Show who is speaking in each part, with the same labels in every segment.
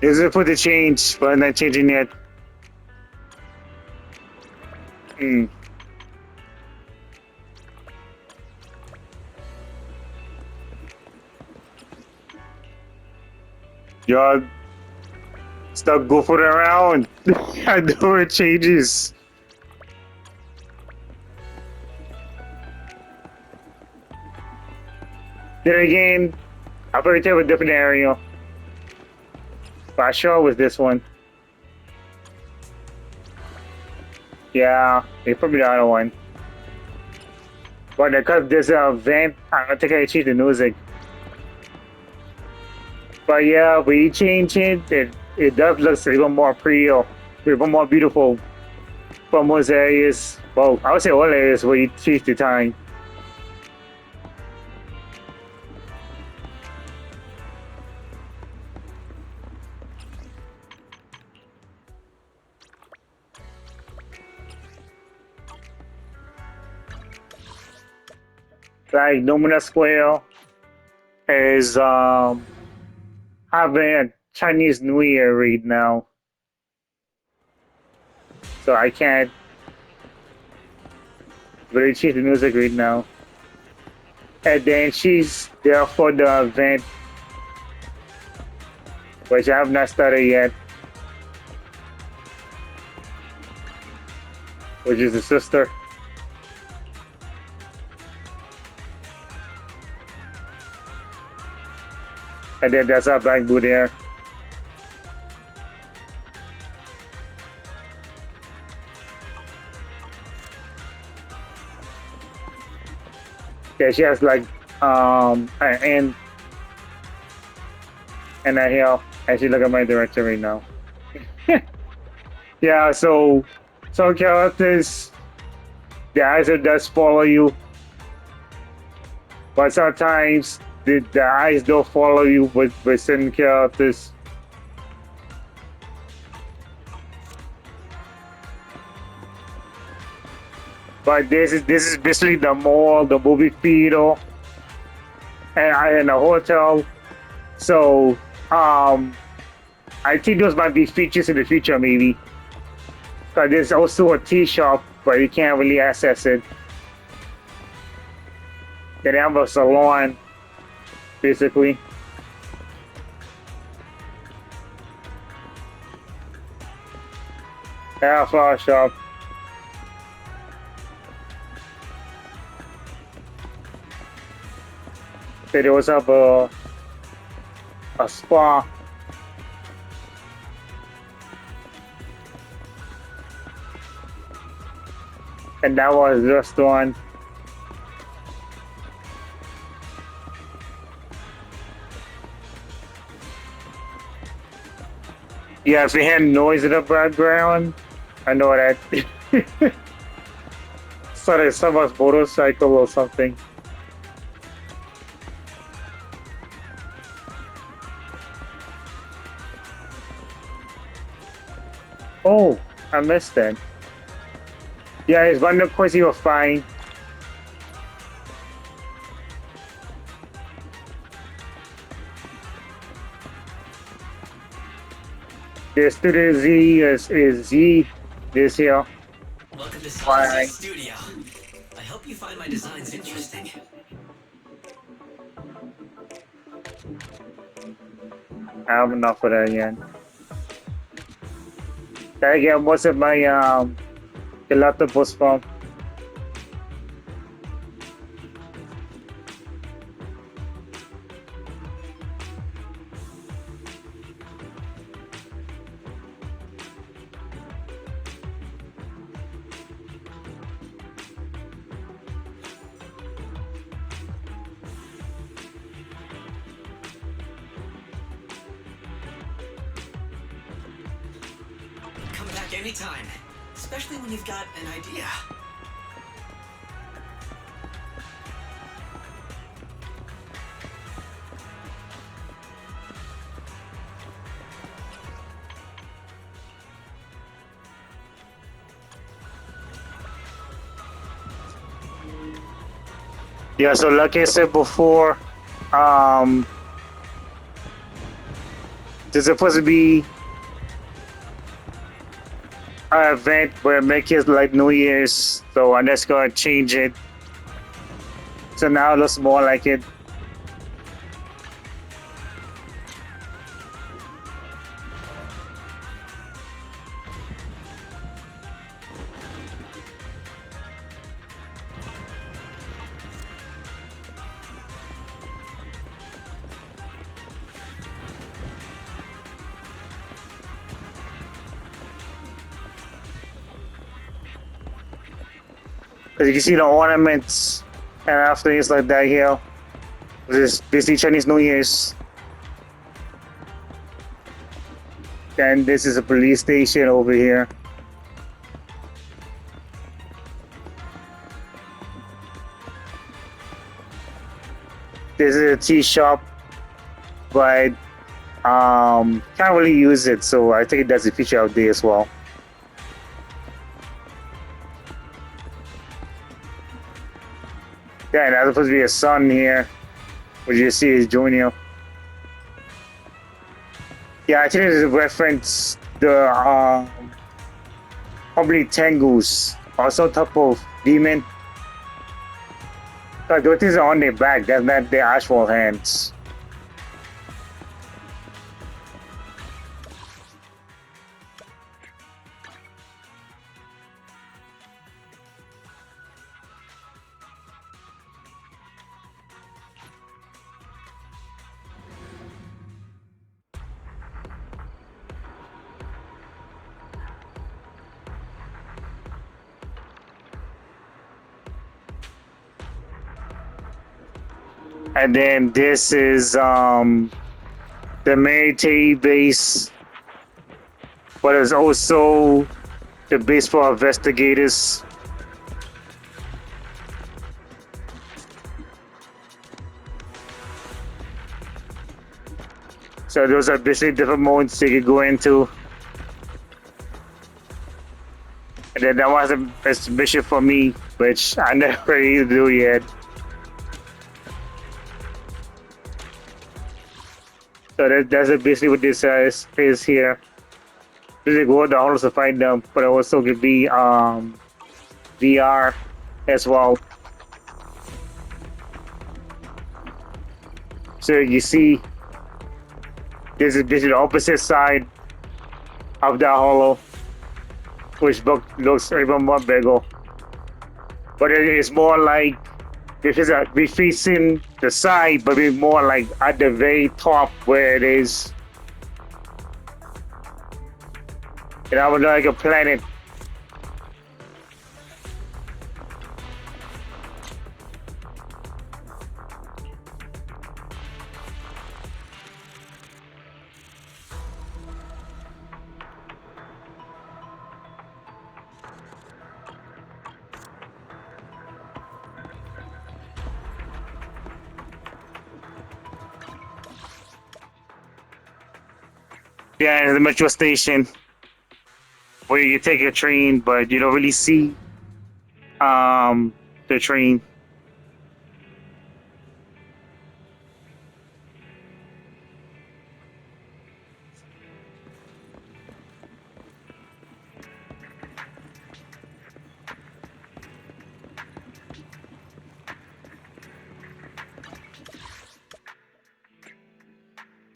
Speaker 1: Is it for the change, but I'm not changing yet. Hmm. Y'all stop goofing around. I know it changes. Then again, I'll probably tell a different area. But I sure with this one. Yeah, it's probably the other one. But because there's an event, I don't think I achieved the music. But yeah, when you change it, it does look even more prettier, even more beautiful from most areas. Well, I would say all areas where you choose the time. Like Lumina Square is having a Chinese New Year right now, so I can't really choose the music right now. And then she's there for the event, which I have not started yet, which is the sister. And then there's a black boo there. Yeah, she has like an end and a hill, and she look at my direction right now. Yeah, so some characters, the eyes will just follow you, but sometimes the eyes don't follow you with certain characters. But this is basically the mall, the movie theater, and I in a hotel. So I think those might be features in the future, maybe. But there's also a tea shop, but you can't really access it. Then they have a salon, basically. They have a flower shop. They also have a spa. And that was the restaurant. Yeah, if you hear noise in the background, I know that. So there's someone's motorcycle or something. Oh, I missed that. Yeah, it's one of course you were fine. The Studio Z is Z this year.
Speaker 2: Welcome to
Speaker 1: Why?
Speaker 2: Zenless Studio. I hope you find my designs interesting.
Speaker 1: I have enough of that yet. I get most of my collectibles from.
Speaker 2: Come back anytime, especially when you've got an idea.
Speaker 1: Yeah, so like I said before, there's supposed to be an event where make it like New Year's, so I'm just gonna change it. So now it looks more like it. As you can see the ornaments and after things like that here. This is basically Chinese New Year's. And this is a police station over here. This is a tea shop, but can't really use it, so I think that's a feature out there as well. Yeah, and there's supposed to be a sun here, which you see is Junior. Yeah, I think this is a reference the probably Tengus or some type of demon. But those things are on their back, that's not their actual hands. And then this is the military base, but it's also the base for investigators. So those are basically different modes you can go into. And then that was a mission for me, which I never really do yet. So that's basically what this is here. This is go down to find them, but it also could be VR as well. So you see, this is basically the opposite side of the hollow, which looks even more bigger. But it is more like this is be facing the side, but be more like at the very top where it is. And I would like a planet. Yeah, the metro station where you take a train, but you don't really see the train.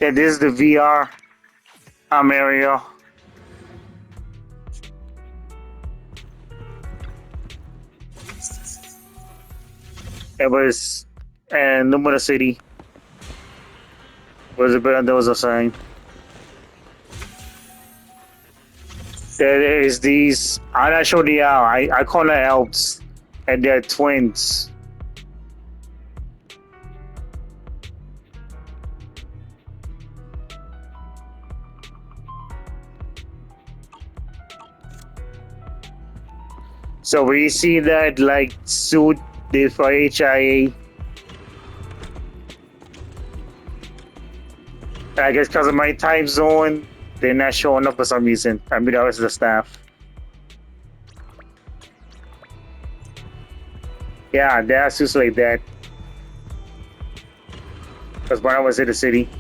Speaker 1: Yeah, this is the VR area. It was in Lumina City. Was a bit there was a sign. There is these. I'm not sure they are. I call them elves, and they're twins. So we see that like suit this for HIA. I guess because of my time zone, they're not showing up for some reason. I mean, that was the staff. Yeah, there are suits like that. Because when I was in the city.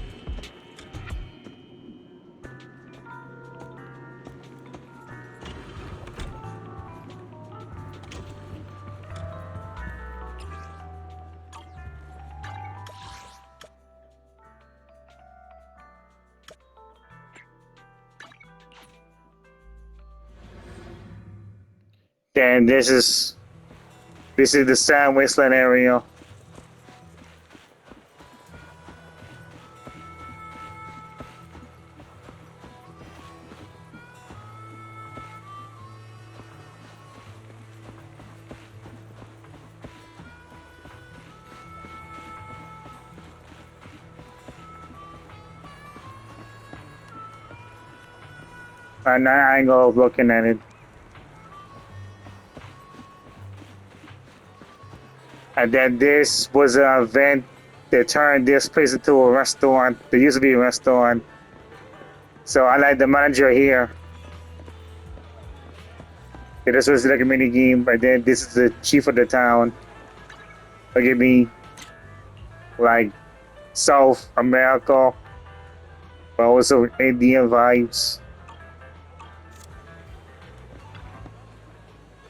Speaker 1: Then this is the Sand Wasteland area. And I angle of looking at it. And then this was an event that turned this place into a restaurant. There used to be a restaurant. So I like the manager here. Yeah, this was like a mini game. And then this is the chief of the town. Look at me. Like South America. But also Indian vibes.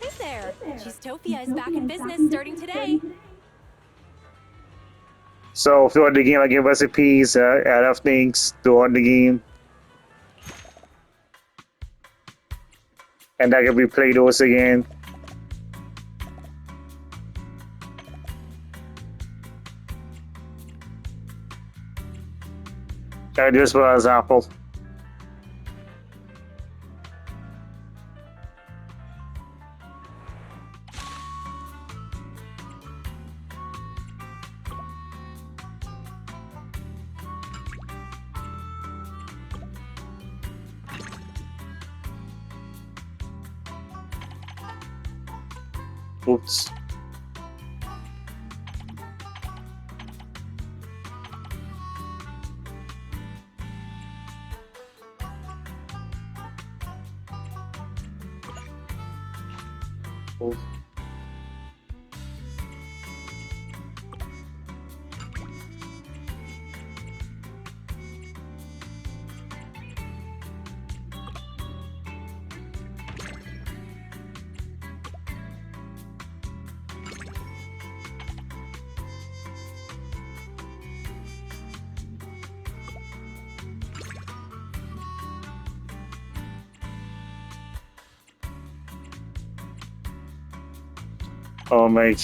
Speaker 3: Hey there! Cheesetopia is back in business starting today.
Speaker 1: So throughout the game I give recipes, add up things throughout the game. And I can replay those again. Just for example. Oops. Oops. Oh my.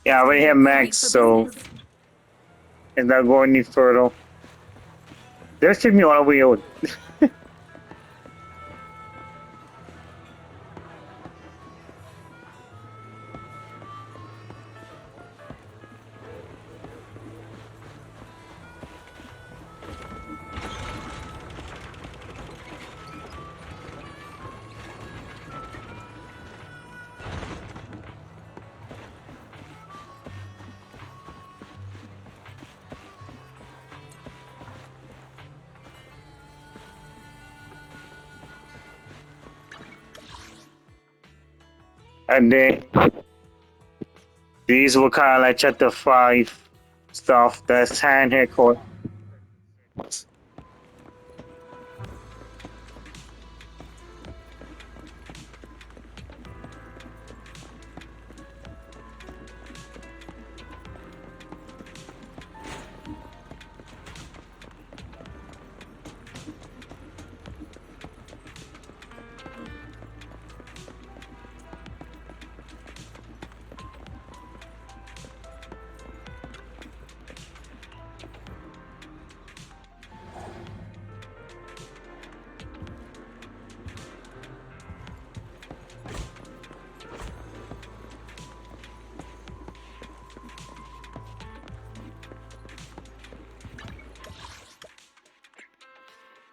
Speaker 1: Yeah, I already have max, so it's not going any further. Just took me all the way out. And then these were kind of like chapter 5 stuff. That's hand haircut.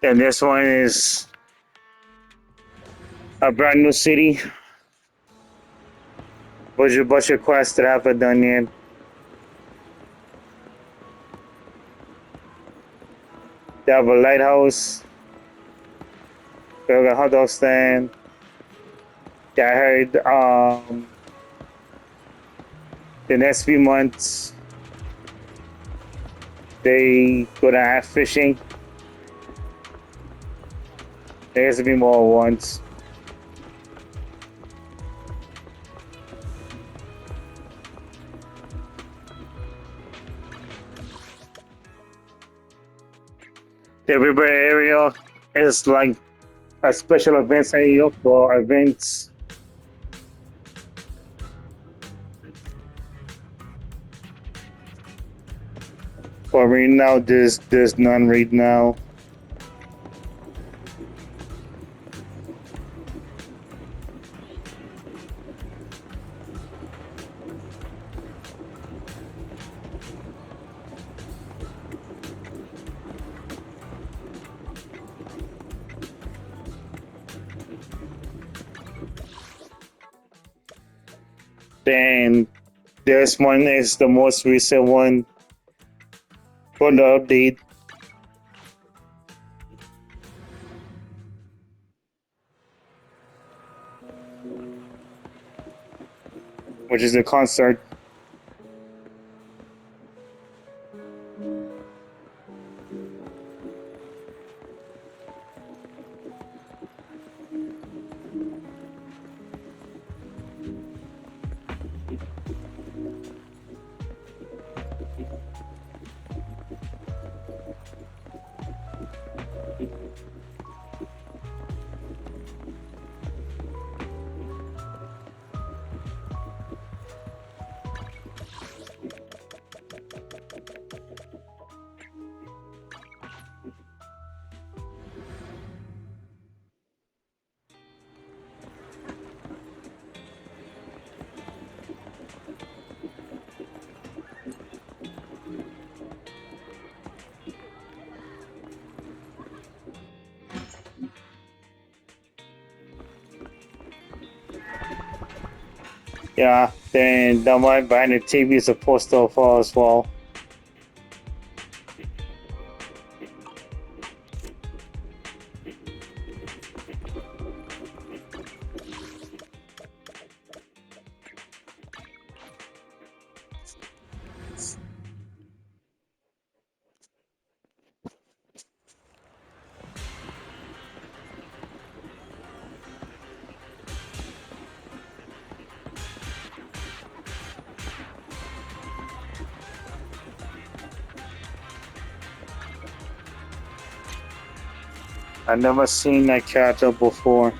Speaker 1: And this one is a brand new city. Bunch of quests that I haven't done yet. They have a lighthouse. They have a hot dog stand. Yeah, I heard the next few months they gonna have fishing. There has to be more ones. The river area is like a special events area for events. For right now, there's none right now. Then this one is the most recent one for the update, which is the concert. Yeah, then the one behind the TV is a poster for as well. I've never seen that character before.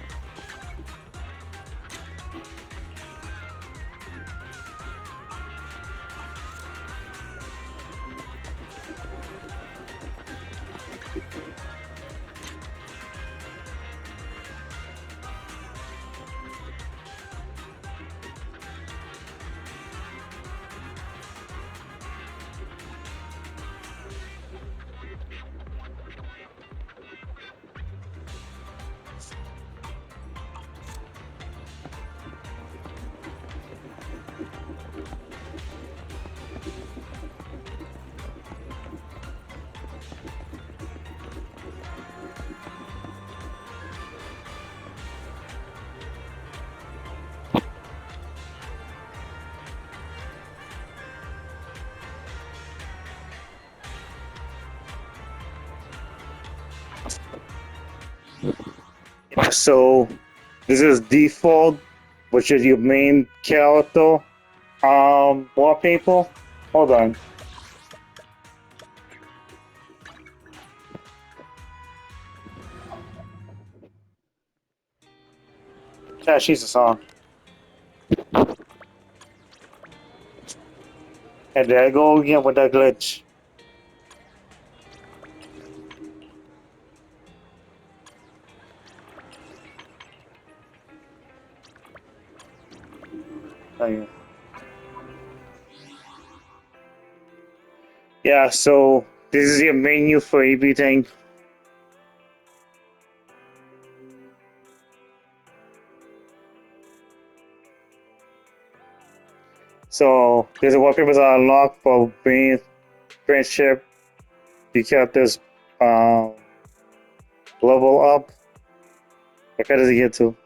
Speaker 1: So this is default, which is your main character wallpaper. Hold on. Yeah, she's a song. And there I go again with that glitch. Oh, yeah. Yeah, so this is your menu for everything. So these wallpapers are unlocked for bringing friendship. The characters um, level up. Where does it get to?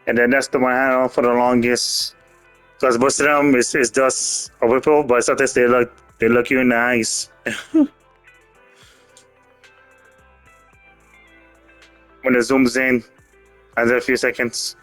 Speaker 1: And then that's the one I had on for the longest. Because most of them is just a whipple, but sometimes they look you in the eyes when it zooms in after a few seconds.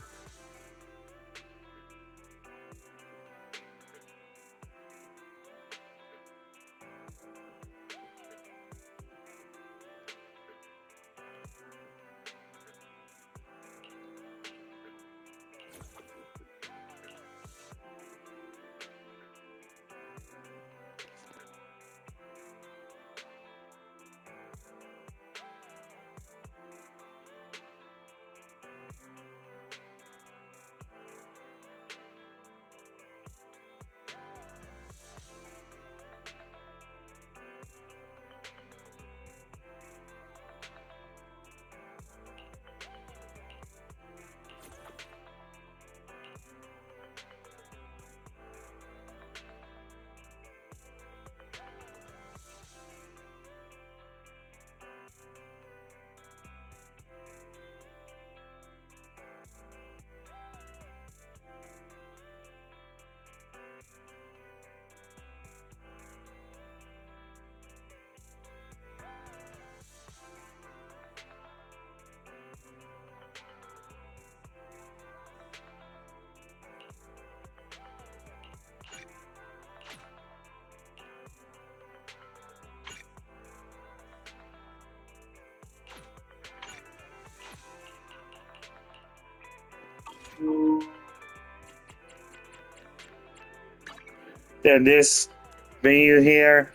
Speaker 1: Then this menu here,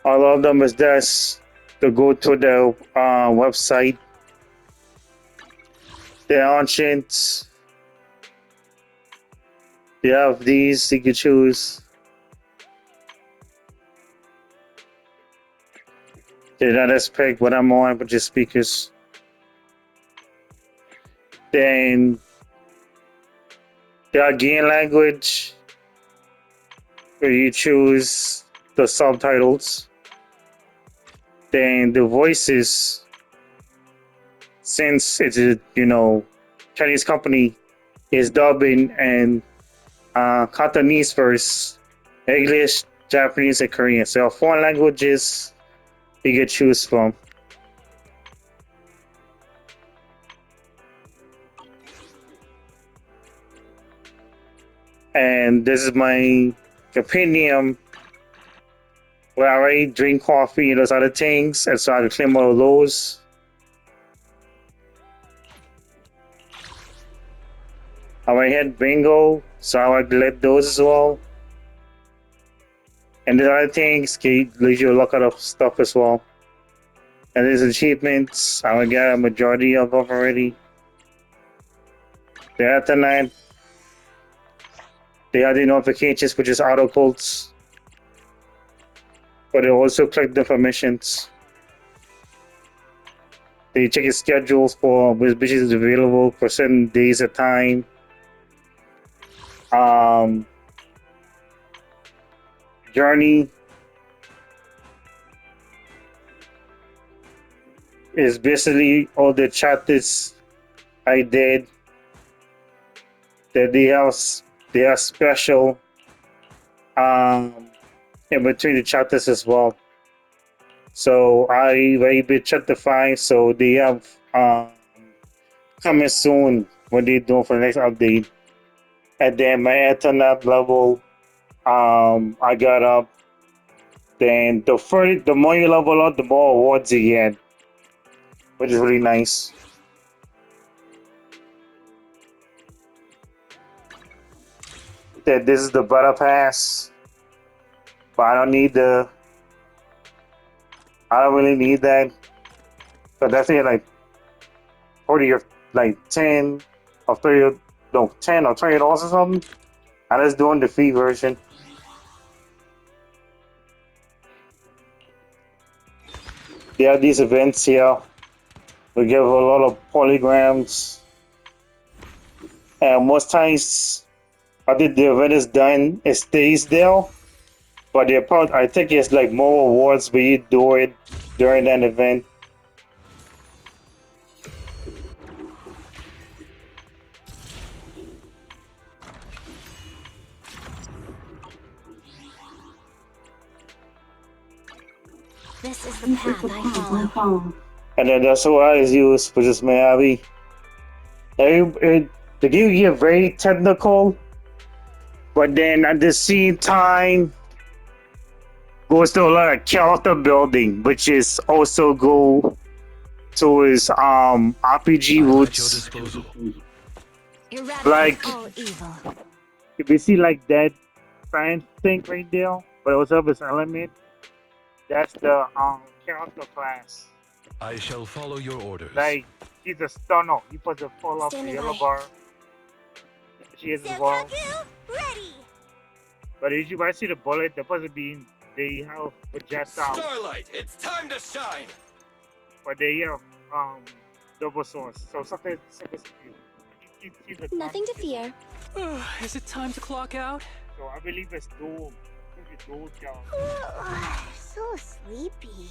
Speaker 1: all of them is just to go to the website. The options, you have these you can choose. Then I just pick what I'm on, which is speakers. Then the again language, where you choose the subtitles. Then the voices, since it's a Chinese company, is dubbing and Cantonese first, English, Japanese, and Korean. So foreign languages you can choose from. And this is my compendium where I already drink coffee and those other things, and so I can claim all of those. I already had bingo, so I would let those as well. And the other things can lead you a lot of stuff as well. And there's achievements, I would get a majority of them already. The after that, they have the notifications, which is auto quotes. But they also collect the permissions. They check your schedules for which is available for certain days at time. Journey is basically all the chapters I did that they are special in between the chapters as well. So I very bit chapter 5, so they have coming soon when they do for the next update. And then my internet level I got up. Then the more you level up, the more awards you get, which is really nice. That this is the battle pass, but I don't really need that. But that's it, like 40 or like 10 or 30, no, 10 or $20 or something. I'm just doing the free version. They have these events here. We give a lot of polygrams, and most times after the event is done, it stays there. But the part I think it's like more awards when you do it during that event.
Speaker 3: This is the path I follow.
Speaker 1: And then that's what I use for this Miyabi. The game get very technical, but then at the same time goes to a lot of character building, which is also go towards RPG roots. Like
Speaker 3: All evil.
Speaker 1: if you see like that science thing right there, but also have this element, that's the character class.
Speaker 4: I shall follow your orders.
Speaker 1: Like he's a stunner. He puts a pull up the
Speaker 3: Standing
Speaker 1: yellow
Speaker 3: by.
Speaker 1: bar. She is as well.
Speaker 3: Ready.
Speaker 1: But as you might see the bullet, the person being they have projectile,
Speaker 4: Starlight, it's time to shine.
Speaker 1: but they have double source. So something
Speaker 3: Nothing to fear.
Speaker 5: Is it time to clock out?
Speaker 1: So I believe it's dual. I think it's dual kill.
Speaker 3: So sleepy.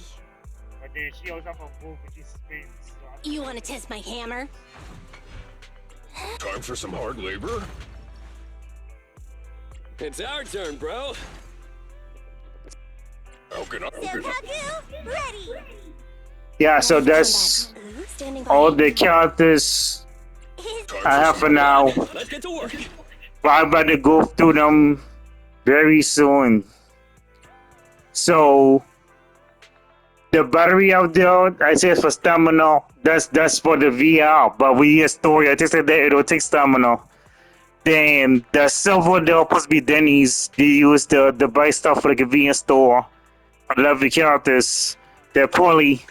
Speaker 1: But then she also have a move which she spins. So
Speaker 3: You want to test my hammer?
Speaker 4: Time for some hard labor?
Speaker 5: It's our turn, bro.
Speaker 4: How can I?
Speaker 3: Ready.
Speaker 1: yeah, so that's
Speaker 3: Standing by.
Speaker 1: all the characters I have for now.
Speaker 5: Let's get to work.
Speaker 1: But I'm about to go through them very soon. So the battery out there, I said for stamina, that's for the VR. But we a story, I just said that it'll take stamina. Then the silver there supposed to be Denny's. They use the buy stuff for the convenience store. I love the characters. They're poorly.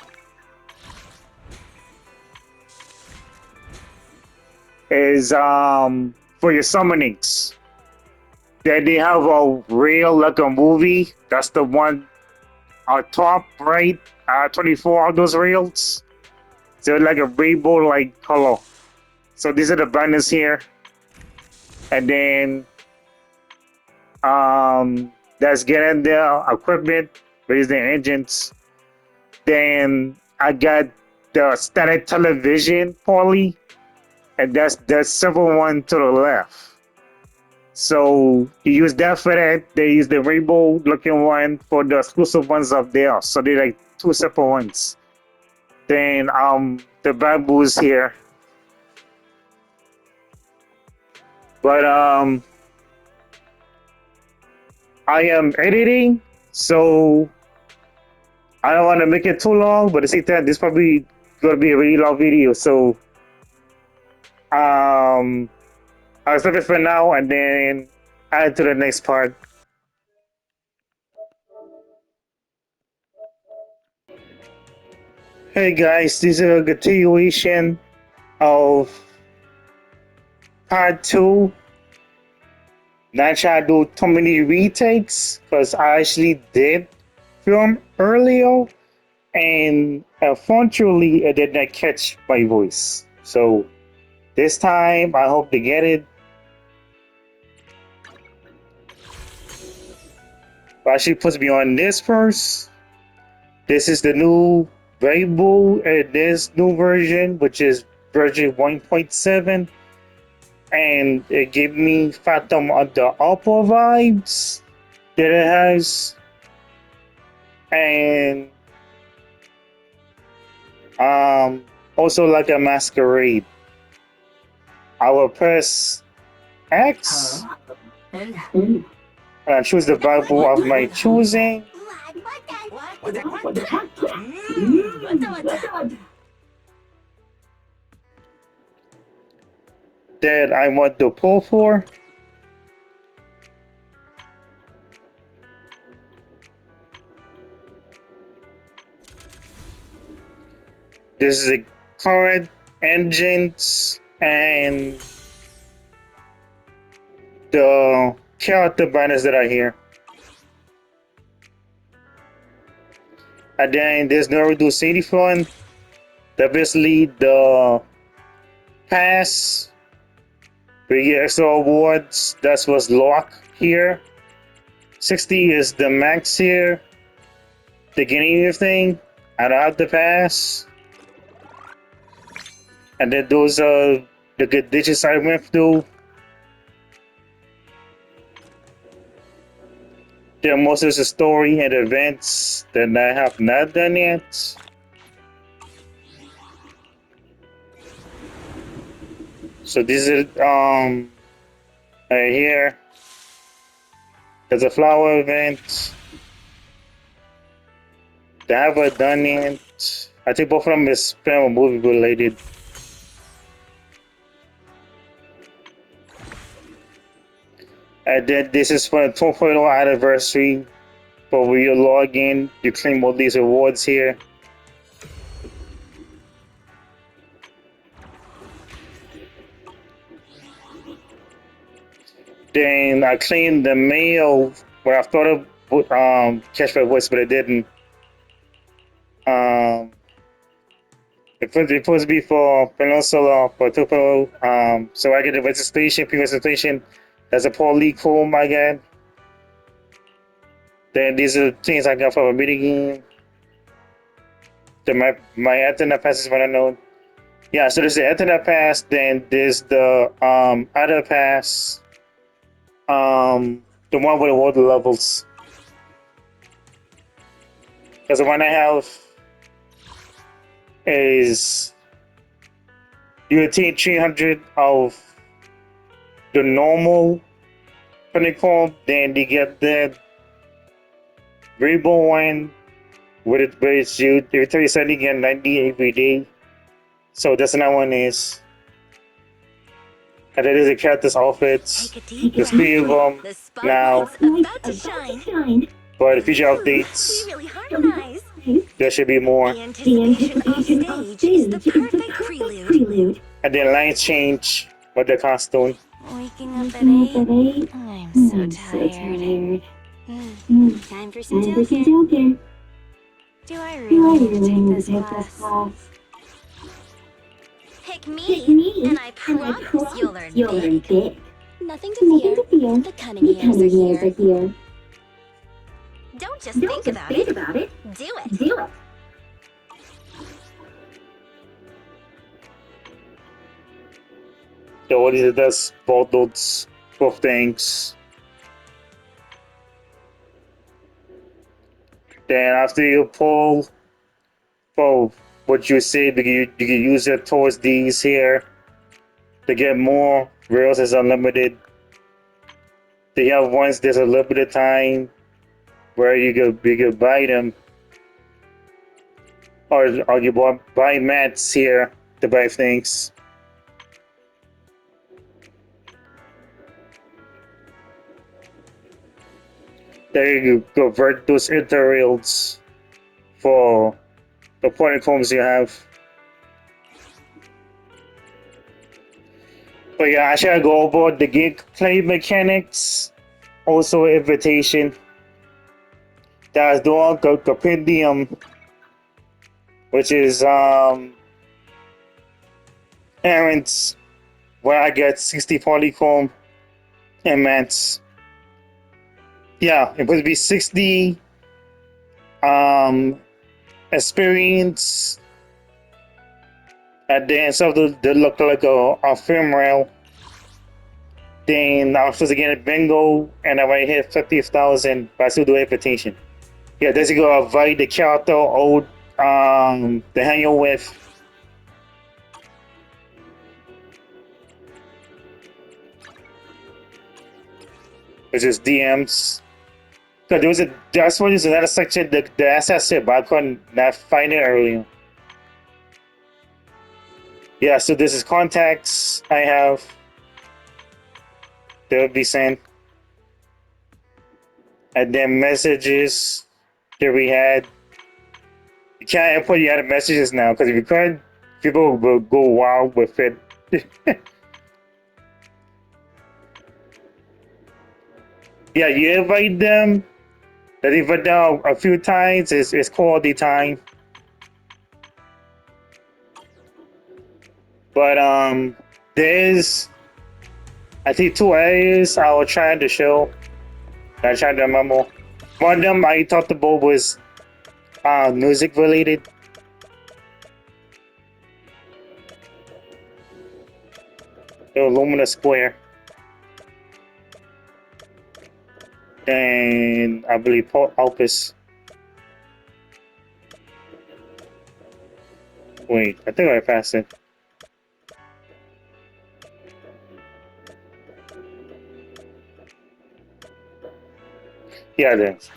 Speaker 1: Is for your summonings. Then they have a rail like a movie. That's the one top right. 24 of those rails. So like a rainbow like color. So these are the banners here. And then that's getting their equipment, raise the engines. Then I got the static television poly, and that's the silver one to the left. So you use that for that. They use the rainbow looking one for the exclusive ones up there. So they're like two separate ones. Then the bamboos here. But I am editing, so I don't want to make it too long, but at the same time, this probably gonna be a really long video. So I'll stop it for now and then add to the next part. Hey guys, this is a continuation of part 2. Not trying to do too many retakes because I actually did film earlier and unfortunately it did not catch my voice. So this time I hope to get it. But actually puts me on this first. This is the new variable, this new version, which is version 1.7. and it gave me Phantom of the Opera vibes that it has, and also like a masquerade. I will press X and I choose the Bible of my choosing. That I want to pull for. This is the current engines and the character banners that are here. And then there's no reduced city fund. Obviously the pass, we get extra awards. That's what's locked here. 60 is the max here. The getting thing. I don't have the pass. And then those are the good digits I went through. There are most of the story and events that I have not done yet. So this is right here. There's a flower event. They haven't done yet. I think both of them is film or movie related. And then this is for the 2.0 anniversary. But when you log in, you claim all these awards here. Then I claimed the mail where I thought of catch my voice, but it didn't. It's supposed to be for Peninsula for 2.0. So I get the registration. That's a poor leak home I get. Then these are the things I got from a mini game. Then my internet pass is what I know. Yeah, so there's the internet pass, then there's the other pass. The one with the water levels. Because the one I have is you attain 300 of the normal pinnacle, then you get that reborn with it, but it's you every 30 seconds, you get 90 every day. So that's another one is. And then there's the character's outfits. There's three of them now.
Speaker 3: About to shine.
Speaker 1: But the future updates,
Speaker 3: We really harmonize.
Speaker 1: there should be more.
Speaker 3: The anticipation off stage is the perfect prelude.
Speaker 1: And then lines change with the costume.
Speaker 3: Waking up at 8. I'm so tired. Time for some joking. Do I really need to take this class? Pick me, and I promise you'll learn big. Nothing to fear. The Cunninghams are here. Don't just think about it. Do it.
Speaker 1: So what is it? That's both things. Then after you pull what you said, you can use it towards these here to get more. Rails is unlimited. They have ones there's a limited time where you could buy them, or you buy mats here to buy things. There you go, convert those interrails for the point homes you have. But yeah, I should go over the gameplay mechanics. Also, invitation. That's the compendium, which is errands where I get 60 polychrome and mats. Yeah, it would be 60 experience, and then some of the look like a film rail. Then I was supposed to get a bingo, and I already hit 50,000, but I still do invitation. Yeah, there's you go. Invite the character old to hang out with. Which is DMs. So there was a that's one is another section the SS but I couldn't not find it earlier. Yeah, so this is contacts I have. They'll be sent. And then messages that we had. You can't input the other messages now because if you could, people will go wild with it. Yeah, you invite them. That invite them a few times. It's quality time. But there's I think two areas I was trying to show. I tried to remember. One of them I talked about was music related. The Lumina Square. And I believe Port Alpus. Wait, I think I passed it. Yeah, it is.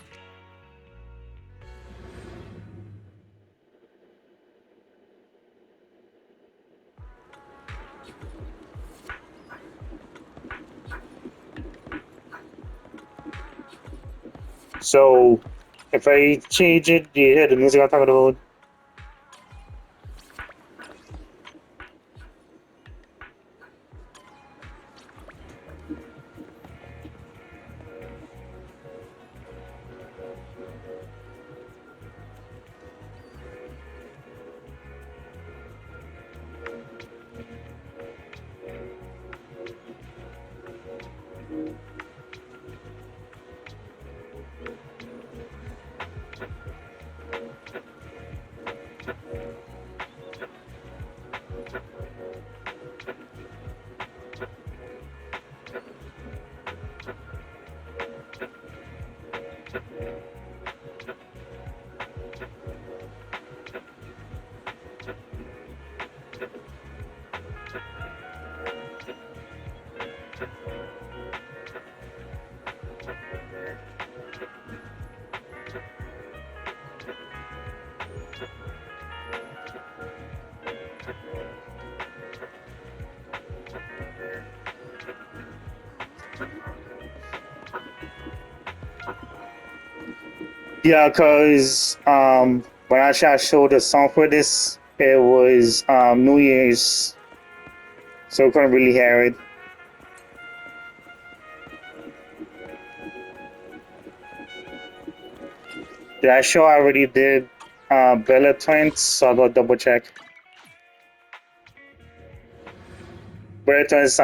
Speaker 1: So, if I change it, do you hear the music I'm talking about? Yeah, because when I tried to show the song for this, it was New Year's, so I couldn't really hear it. Did I show I already did Bella Twins? So I'll go double check. Bella Twins,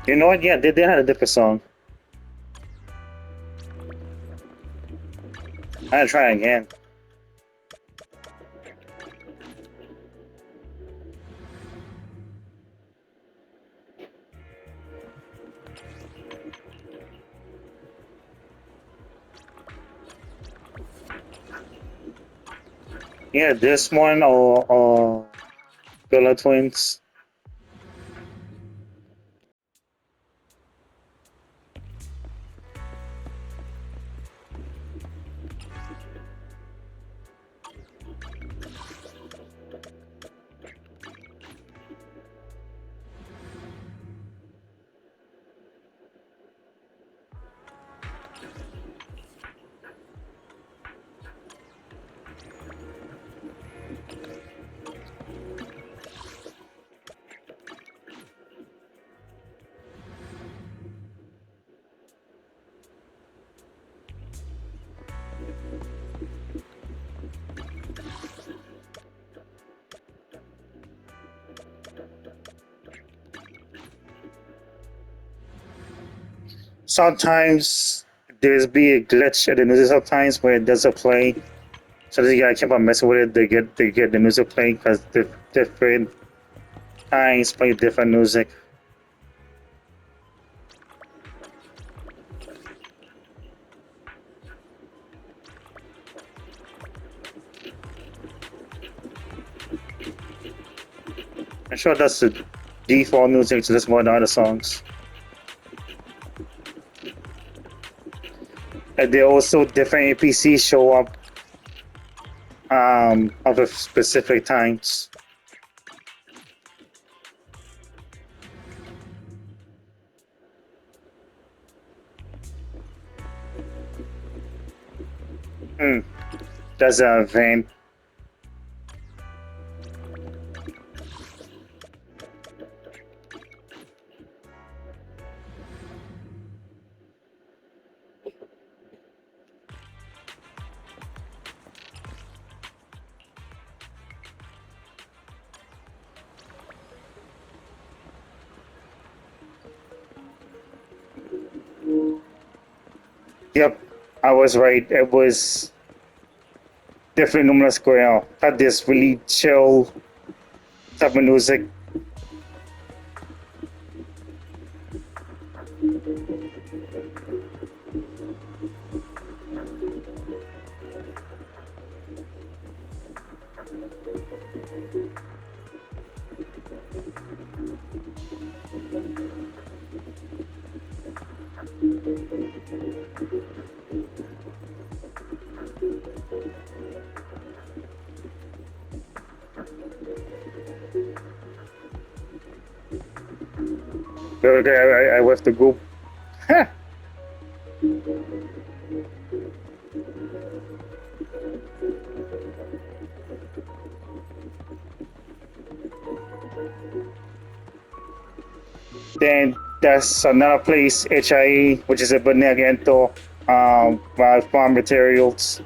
Speaker 1: you know what? Yeah, they had a different song. I gotta try again. Yeah, this one or Bella Twins. Sometimes there's be a glitch and then there's sometimes where it doesn't play. So you gotta keep on messing with it to get the music playing because different times play different music. I'm sure that's the default music to listen to the other songs. And there also different APCs show up of a specific times. That's an event. Yep, I was right. It was different Luminous Square. Had this really chill type of music. Okay, I left the group. Huh. Then that's another place, HIE, which is a Benegento, farm materials.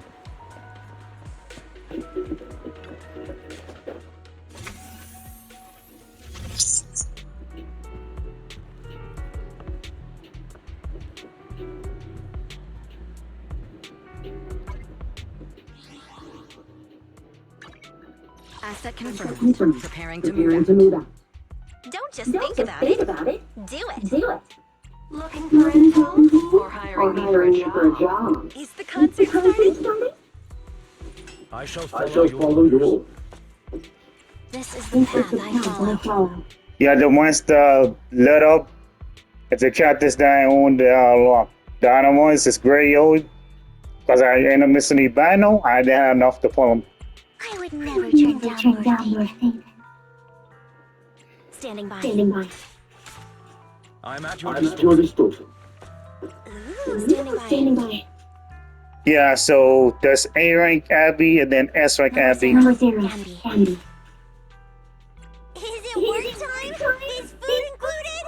Speaker 3: Asset confirmed. Preparing to move out. Don't just think about it. Do it. Looking for info? Or hiring me for a job? Is the concert starting?
Speaker 4: I shall follow your
Speaker 3: This is the path I follow.
Speaker 1: Yeah, the ones that lit up, it's the characters that I own the other ones is gray old. Because I end up missing the bino, I didn't have enough to pull them.
Speaker 3: I would never turn down your favor. Standing by.
Speaker 4: I'm at your disposal.
Speaker 3: Ooh, standing by.
Speaker 1: Yeah, so there's A rank Abby and then S rank Abby.
Speaker 3: Number 0, Candy. Is it work time? Is food included?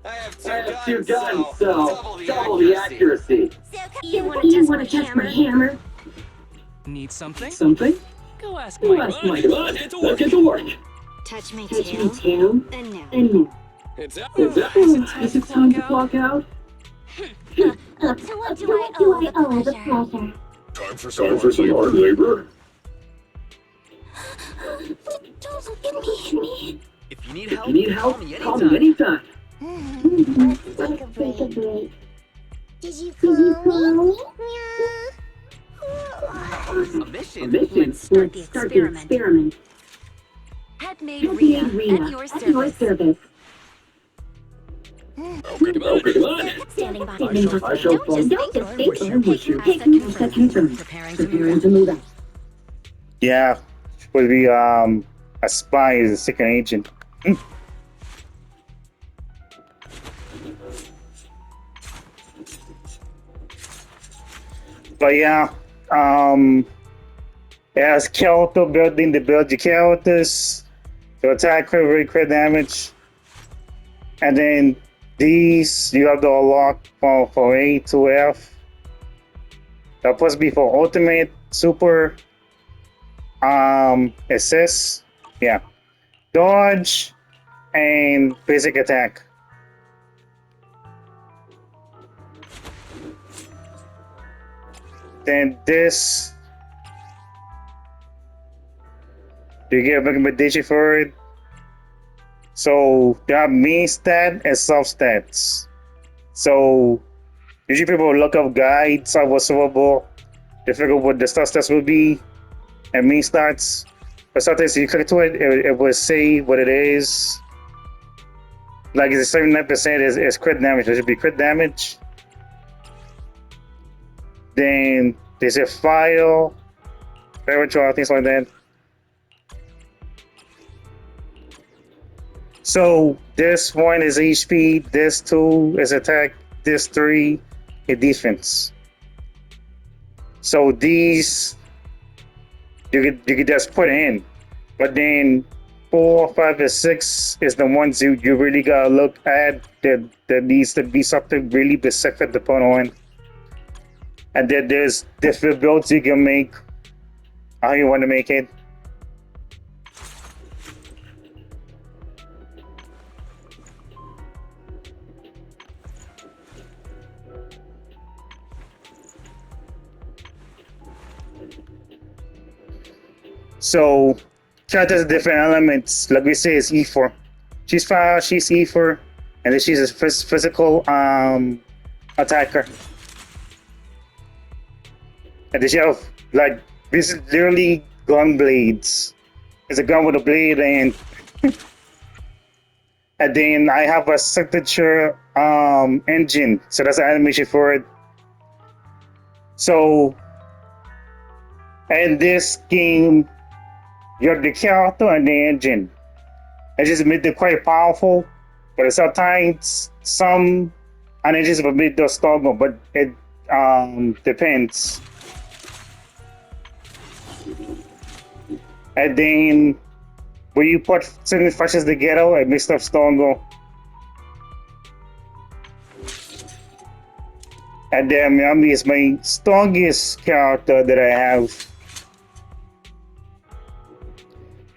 Speaker 4: I have two guns, so double the accuracy.
Speaker 3: So you want to test my hammer?
Speaker 5: Need something?
Speaker 6: Something?
Speaker 5: Go ask
Speaker 6: Oh
Speaker 5: my
Speaker 6: my god, let's get to work.
Speaker 3: Touch me
Speaker 6: Tail.
Speaker 3: And no.
Speaker 6: And no.
Speaker 5: It's out.
Speaker 6: Is it time to clock out?
Speaker 3: To what do I owe the pleasure?
Speaker 4: Time for
Speaker 6: Time for some hard labor.
Speaker 3: Don't look at me.
Speaker 5: If you need
Speaker 6: If
Speaker 5: help,
Speaker 6: you need help,
Speaker 5: call
Speaker 6: call me anytime.
Speaker 3: Let's take a break. Did you call me?
Speaker 5: A mission.
Speaker 6: Let's
Speaker 3: start the experiment. Head maid Rita, at your service.
Speaker 5: Okay, come on.
Speaker 3: Standing by.
Speaker 6: I shall
Speaker 3: Don't just think
Speaker 6: or wish you.
Speaker 3: Asset confirmed.
Speaker 6: Preparing
Speaker 3: Preparing
Speaker 6: to move out.
Speaker 1: Yeah, would be a spy is a secret agent. But yeah, it has Kyoto building to build your characters, to attack crit damage, and then these you have to unlock for A to F. That supposed to be for ultimate, super, assist, yeah, dodge, and basic attack. Then this Do you get a recommendation for it? So they have main stat and sub stats. So usually people look up guides of what's available. They figure what the sub stats will be and main stats. But sometimes you click to it, it will say what it is. Like it's 79% is crit damage. It should be crit damage. Then there's a file, spiritual, things like that. So this one is HP, this two is attack, this three is defense. So these you could just put in, but then 4, 5, and 6 is the ones you really gotta look at that needs to be something really specific to put on. And then there's different builds you can make, how you want to make it. So characters different elements, like we say, is E4. She's fire, she's E4, and then she's a physical attacker. And then she have like this is literally gun blades. It's a gun with a blade and and then I have a signature engine. So that's an animation for it. So in this game, you're the character and the engine. It just made it quite powerful, but sometimes some engines will make the stronger, but it depends. And then when you put certain factions together, it makes stuff stronger. And then Miami is my strongest character that I have.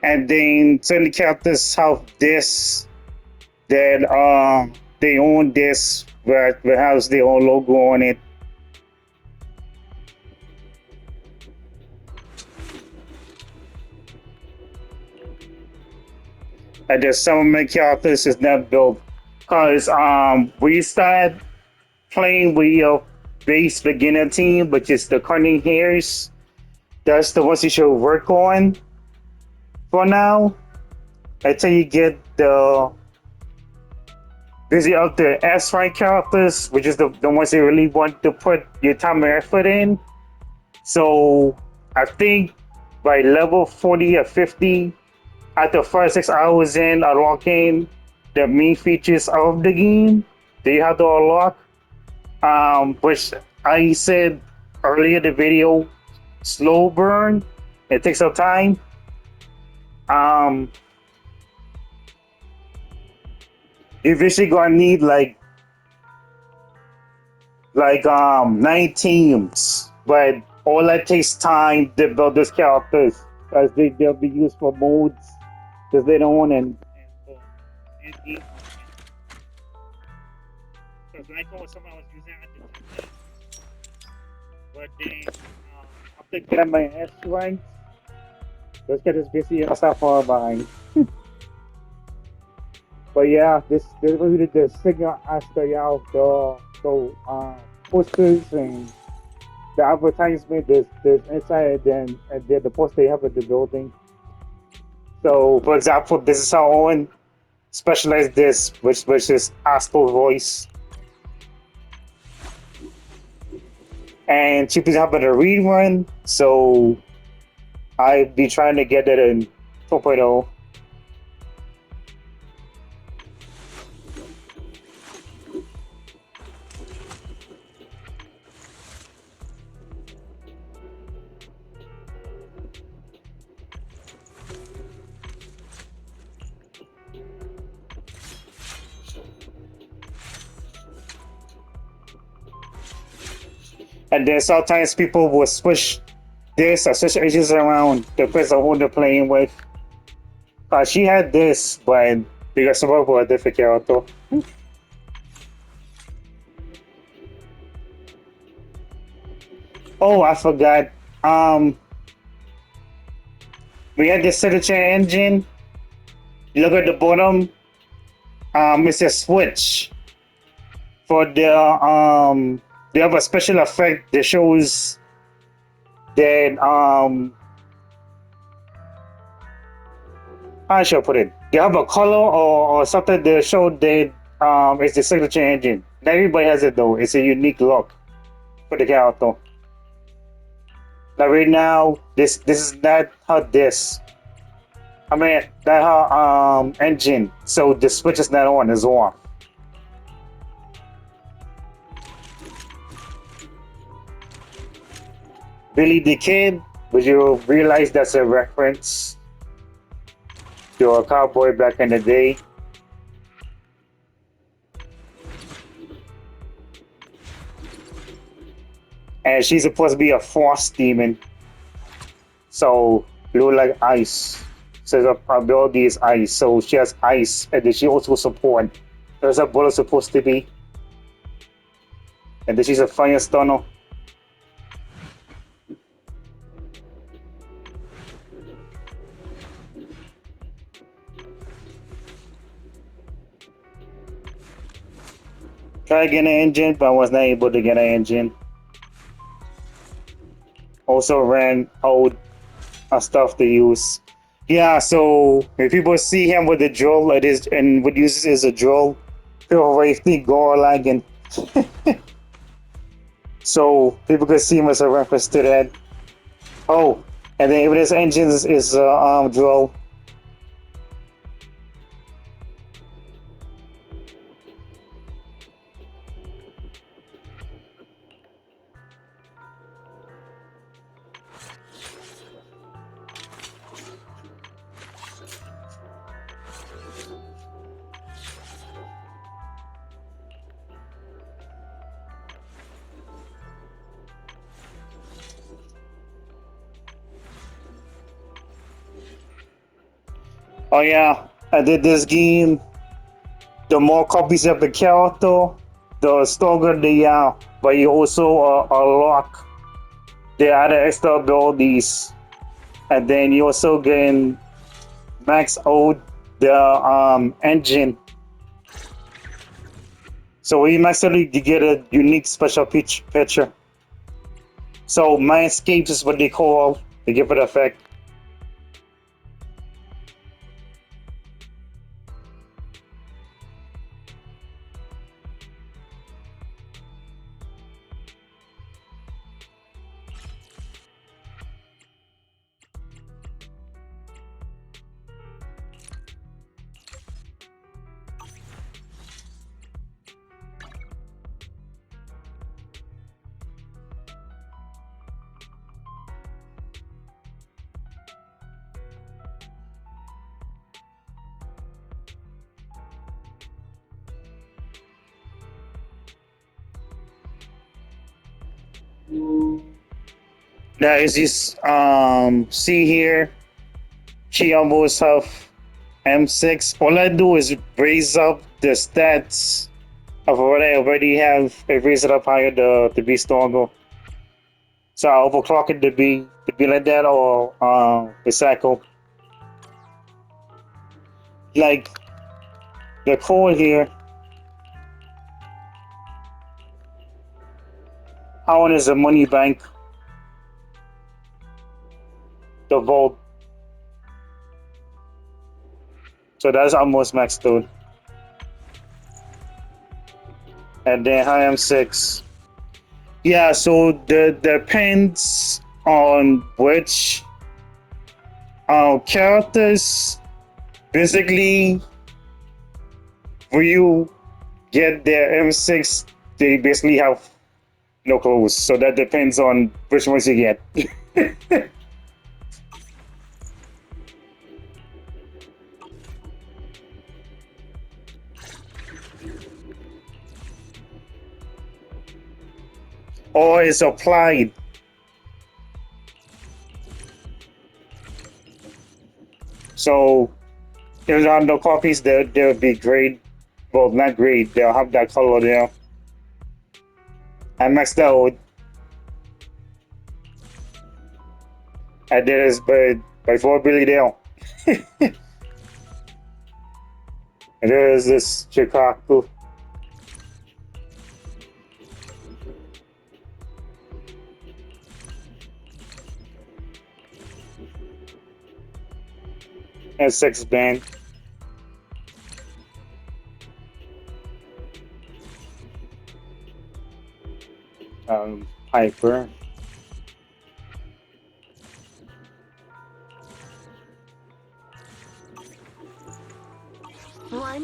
Speaker 1: And then certain characters have this that they own this where it has their own logo on it. And there's some of my characters is not built. Cause we start playing with your base beginner team, which is the cunning hairs. That's the ones you should work on for now. Until you get the busy up the S rank characters, which is the ones you really want to put your time and effort in. So I think by level 40 or 50, after 5-6 hours in unlocking the main features of the game, that you have to unlock, which I said earlier in the video, slow burn. It takes some time. You're eventually gonna need like 9 teams, but all that takes time to build those characters, because they'll be used for modes because they don't want and because like what someone was using at the time, but then after getting my S rank, those characters basically are so far behind. But yeah, this was really the signal aspect of the posters and the advertisement. There's inside and then the poster they have at the building. So for example, this is our own specialized disc, which is Astral Voice. And she was having a read one, so I'd be trying to get that in 2.0. And then sometimes people will switch this or switch edges around depends on who they're playing with. She had this, but because some of a different character. Oh, I forgot. We have the signature engine. You look at the bottom. It's a switch for the they have a special effect that shows that how should I put it? They have a color or something that show that it's the signature engine. Not everybody has it though. It's a unique look for the character. Now right now, this is not her disc. I mean not her engine. So the switch is not on, it's off. Billy the Kid, but you realize that's a reference to a cowboy back in the day. And she's supposed to be a frost demon. So blue like ice. So her ability is ice. So she has ice, and then she also support. There's a bullet supposed to be. And then she's a fire stunner. Try to get an engine, but I was not able to get an engine. Also ran out of stuff to use. Yeah, so if people see him with a drill, it is and what uses is a drill, people already think go lagging. So people could see him as a reference to that. Oh, and then if his engine is drill. Oh yeah, I did this game. The more copies of the character, the stronger they are. But you also unlock the other extra abilities, and then you also gain max out the engine. So we actually get a unique special picture. So Mindscapes is what they call the give it effect. Now as you see here, she almost have M6. All I do is raise up the stats of what I already have and raise it up higher to be stronger. So I overclock it to be like that or recycle. Like the core here, how one is a money bank, the vault. So that's almost maxed out. And then I am 6. Yeah, so the depends on which characters. Basically, when you get their M6, they basically have no clothes. So that depends on which ones you get. Or it's applied. So if there are no copies, they'll be grade. Well, not grade. They'll have that color there. I maxed out. I did this, but Before Billy Dale. And there's this Chicago. And Sex Band. Piper.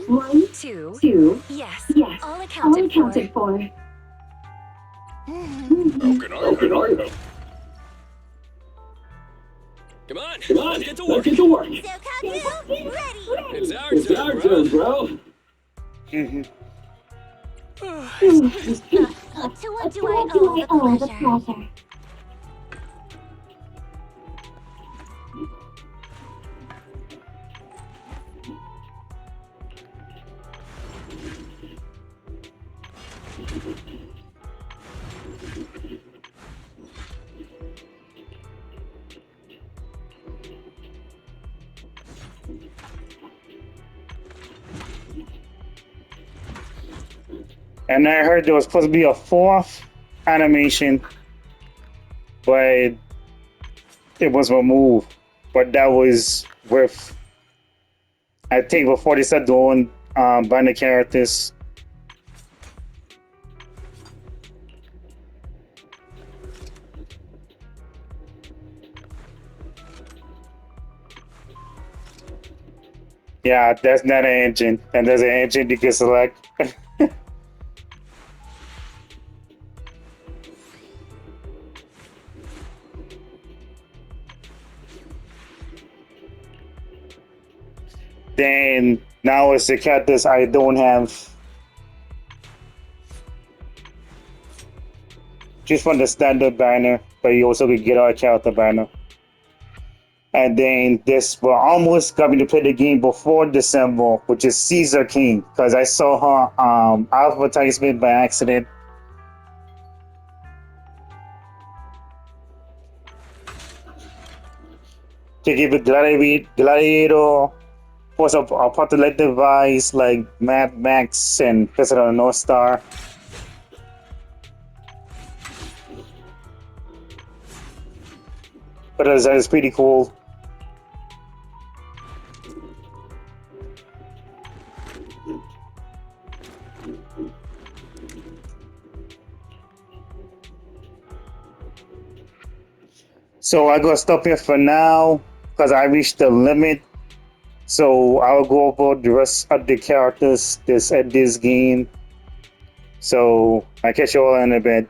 Speaker 3: One, two. Yes, all accounted for.
Speaker 5: How can I
Speaker 6: How can
Speaker 5: help?
Speaker 6: I help?
Speaker 5: Come on,
Speaker 6: Come on,
Speaker 5: let's get to
Speaker 6: let's
Speaker 5: work.
Speaker 6: get to work.
Speaker 3: Zokaku, ready!
Speaker 5: It's our
Speaker 6: It's our
Speaker 5: turn,
Speaker 6: turn,
Speaker 5: bro.
Speaker 6: bro.
Speaker 3: To what do I owe the pleasure?
Speaker 1: And I heard there was supposed to be a fourth animation, but it was removed. But that was with, I think, before they started doing buying the characters. Yeah, that's not an engine, and there's an engine you can select. Then now it's the characters I don't have. Just from the standard banner, but you also could get our character banner. And then this will almost got me to play the game before December, which is Caesar King, because I saw her advertisement by accident. To give it Gladiator, was a popular device like Mad Max and President of the North Star. But it's pretty cool. So I'm gonna stop here for now because I reached the limit. So I'll go over the rest of the characters this at this game. So I catch you all in a bit.